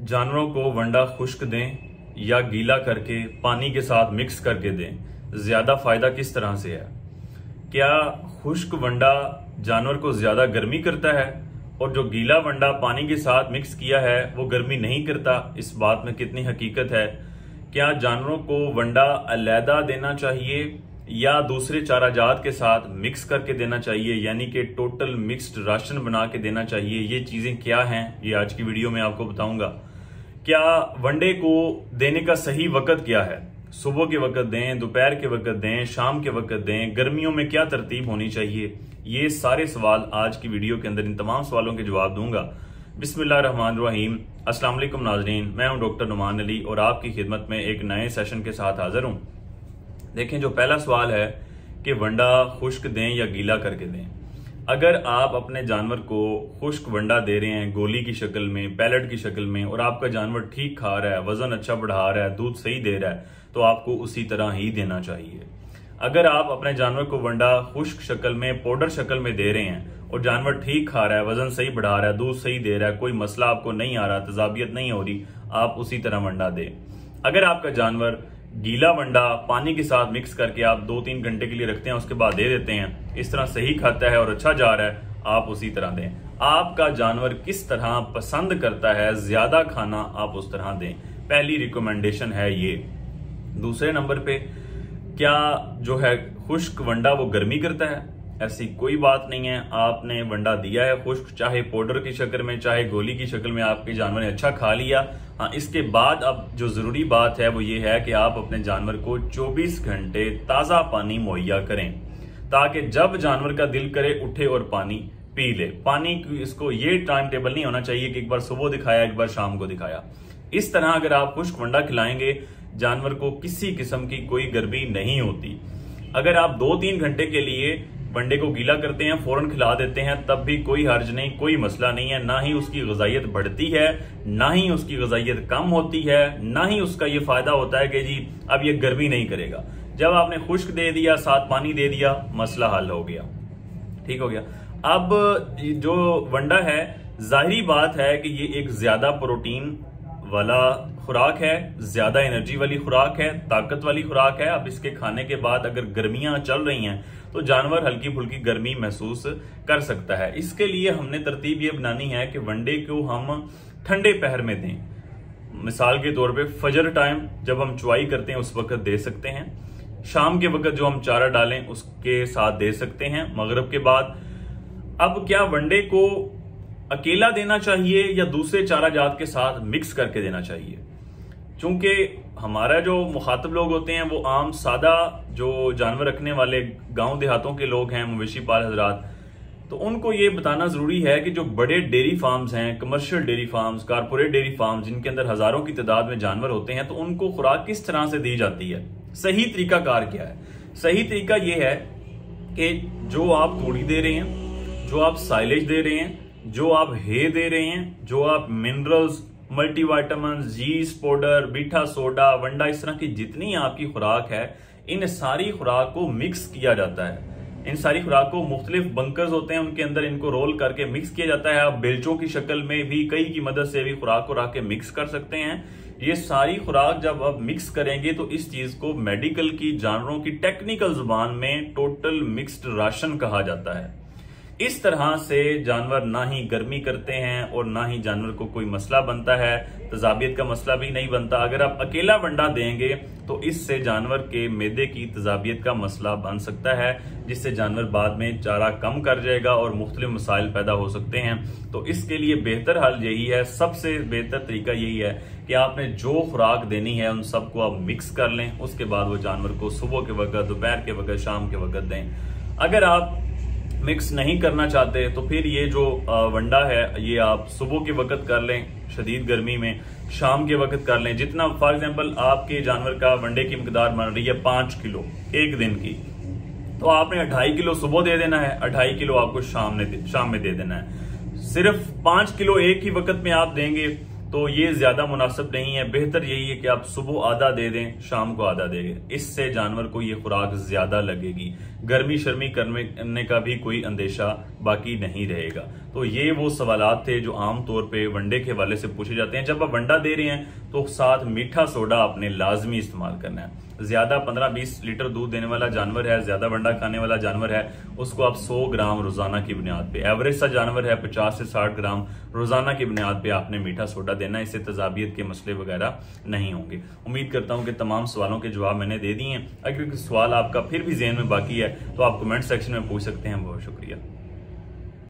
जानवरों को वंडा खुश्क दें या गीला करके पानी के साथ मिक्स करके दें, ज्यादा फायदा किस तरह से है? क्या खुश्क वंडा जानवर को ज्यादा गर्मी करता है और जो गीला वंडा पानी के साथ मिक्स किया है वो गर्मी नहीं करता? इस बात में कितनी हकीकत है? क्या जानवरों को वंडा अलहदा देना चाहिए या दूसरे चाराजात के साथ मिक्स करके देना चाहिए, यानी कि टोटल मिक्स्ड राशन बना के देना चाहिए? ये चीजें क्या हैं, ये आज की वीडियो में आपको बताऊंगा। क्या वनडे को देने का सही वक्त क्या है? सुबह के वक्त दें, दोपहर के वक्त दें, शाम के वक्त दें, गर्मियों में क्या तरतीब होनी चाहिए? ये सारे सवाल आज की वीडियो के अंदर, इन तमाम सवालों के जवाब दूंगा। बिस्मिल्लाहिर्रहमानिर्रहीम। अस्सलाम वालेकुम नाज़रीन, मैं हूं डॉक्टर नुमान अली और आपकी खिदमत में एक नए सेशन के साथ हाजिर हूं। देखें, जो पहला सवाल है कि वंडा खुश्क दें या गीला करके दें। अगर आप अपने जानवर को खुश्क वंडा दे रहे हैं गोली की शक्ल में, पैलेट की शक्ल में, और आपका जानवर ठीक खा रहा है, वजन अच्छा बढ़ा रहा है, दूध सही दे रहा है, तो आपको उसी तरह ही देना चाहिए। अगर आप अपने जानवर को वंडा खुश्क शक्ल में, पाउडर शक्ल में दे रहे हैं और जानवर ठीक खा रहा है, वजन सही बढ़ा रहा है, दूध सही दे रहा है, कोई मसला आपको नहीं आ रहा, तजाबियत नहीं हो रही, आप उसी तरह वंडा दें। अगर आपका जानवर गीला वंडा पानी के साथ मिक्स करके आप 2-3 घंटे के लिए रखते हैं, उसके बाद दे देते हैं, इस तरह सही खाता है और अच्छा जा रहा है, आप उसी तरह दें। आपका जानवर किस तरह पसंद करता है ज्यादा खाना, आप उस तरह दें। पहली रिकमेंडेशन है ये। दूसरे नंबर पे, क्या जो है खुश्क वंडा वो गर्मी करता है? ऐसी कोई बात नहीं है। आपने वंडा दिया है खुश्क, चाहे पाउडर की शक्ल में, चाहे गोली की शक्ल में, आपके जानवर ने अच्छा खा लिया। हाँ, इसके बाद अब जो जरूरी बात है वो ये है कि आप अपने जानवर को 24 घंटे ताजा पानी मुहैया करें, ताकि जब जानवर का दिल करे उठे और पानी पी ले। पानी की इसको ये टाइम टेबल नहीं होना चाहिए कि एक बार सुबह दिखाया, एक बार शाम को दिखाया। इस तरह अगर आप खुश्क वंडा खिलाएंगे, जानवर को किसी किस्म की कोई गर्मी नहीं होती। अगर आप 2-3 घंटे के लिए वंडे को गीला करते हैं, फौरन खिला देते हैं, तब भी कोई हर्ज नहीं, कोई मसला नहीं है। ना ही उसकी ग़िज़ाइयत बढ़ती है, ना ही उसकी ग़िज़ाइयत कम होती है, ना ही उसका ये फायदा होता है कि जी अब ये गर्मी नहीं करेगा। जब आपने खुश्क दे दिया, साथ पानी दे दिया, मसला हल हो गया, ठीक हो गया। अब जो वंडा है, जाहिरी बात है कि ये एक ज्यादा प्रोटीन वाला खुराक है, ज्यादा एनर्जी वाली खुराक है, ताकत वाली खुराक है। अब इसके खाने के बाद अगर गर्मियां चल रही हैं तो जानवर हल्की फुल्की गर्मी महसूस कर सकता है। इसके लिए हमने तरतीब ये बनानी है कि वनडे को हम ठंडे पहर में दें। मिसाल के तौर पे फजर टाइम जब हम चुवाई करते हैं उस वक्त दे सकते हैं, शाम के वक्त जो हम चारा डालें उसके साथ दे सकते हैं, मगरिब के बाद। अब क्या वनडे को अकेला देना चाहिए या दूसरे चारा जात के साथ मिक्स करके देना चाहिए? चूंकि हमारा जो मुखातब लोग होते हैं वो आम सादा जो जानवर रखने वाले गांव देहातों के लोग हैं, मवेशी पाल हजरात, तो उनको ये बताना जरूरी है कि जो बड़े डेयरी फार्म्स हैं, commercial dairy farms, corporate dairy farms, जिनके अंदर हजारों की तादाद में जानवर होते हैं, तो उनको खुराक किस तरह से दी जाती है, सही तरीकाकार क्या है? सही तरीका यह है कि जो आप तूड़ी दे रहे हैं, जो आप साइलेज दे रहे हैं, जो आप हे दे रहे हैं, जो आप मिनरल्स, मल्टीविटामिन, जीस्ट पाउडर, बीटा सोडा, वंडा, इस तरह की जितनी आपकी खुराक है, इन सारी खुराक को मिक्स किया जाता है। इन सारी खुराक को मुख्तलिफ बंकर्स होते हैं, उनके अंदर इनको रोल करके मिक्स किया जाता है। आप बेल्चों की शक्ल में भी कई की मदद से भी खुराक को रख के मिक्स कर सकते हैं। ये सारी खुराक जब आप मिक्स करेंगे तो इस चीज को मेडिकल की, जानवरों की टेक्निकल जुबान में टोटल मिक्स्ड राशन कहा जाता है। इस तरह से जानवर ना ही गर्मी करते हैं और ना ही जानवर को कोई मसला बनता है, तजाबियत का मसला भी नहीं बनता। अगर आप अकेला वंडा देंगे तो इससे जानवर के मैदे की तजाबियत का मसला बन सकता है, जिससे जानवर बाद में चारा कम कर जाएगा और मुख्तलिफ मसाइल पैदा हो सकते हैं। तो इसके लिए बेहतर हल यही है, सबसे बेहतर तरीका यही है कि आपने जो खुराक देनी है उन सबको आप मिक्स कर लें, उसके बाद वो जानवर को सुबह के वक्त, दोपहर के वक्त, शाम के वक्त दें। अगर आप मिक्स नहीं करना चाहते तो फिर ये जो वंडा है ये आप सुबह के वक्त कर लें शदीद गर्मी में, शाम के वक्त कर लें। जितना फॉर एग्जांपल आपके जानवर का वनडे की मकदार बन रही है 5 किलो एक दिन की, तो आपने 2.5 किलो सुबह दे देना है, 2.5 किलो आपको शाम में दे देना है। सिर्फ 5 किलो एक ही वक्त में आप देंगे तो ये ज्यादा मुनासिब नहीं है। बेहतर यही है कि आप सुबह आधा दे दें, शाम को आधा दें। इससे जानवर को ये खुराक ज्यादा लगेगी, गर्मी शर्मी करने का भी कोई अंदेशा बाकी नहीं रहेगा। तो ये वो सवालात थे जो आमतौर पे वनडे के हवाले से पूछे जाते हैं। जब आप वंडा दे रहे हैं तो साथ मीठा सोडा आपने लाजमी इस्तेमाल करना है। ज्यादा 15-20 लीटर दूध देने वाला जानवर है, ज्यादा वंडा खाने वाला जानवर है, उसको आप 100 ग्राम रोजाना की बुनियाद पे, एवरेज सा जानवर है 50 से 60 ग्राम रोजाना की बुनियाद पे आपने मीठा सोडा देना है। इससे तेजाबियत के मसले वगैरह नहीं होंगे। उम्मीद करता हूं कि तमाम सवालों के जवाब मैंने दे दिए हैं। अगर कोई सवाल आपका फिर भी ज़हन में बाकी है तो आप कमेंट सेक्शन में पूछ सकते हैं। बहुत शुक्रिया।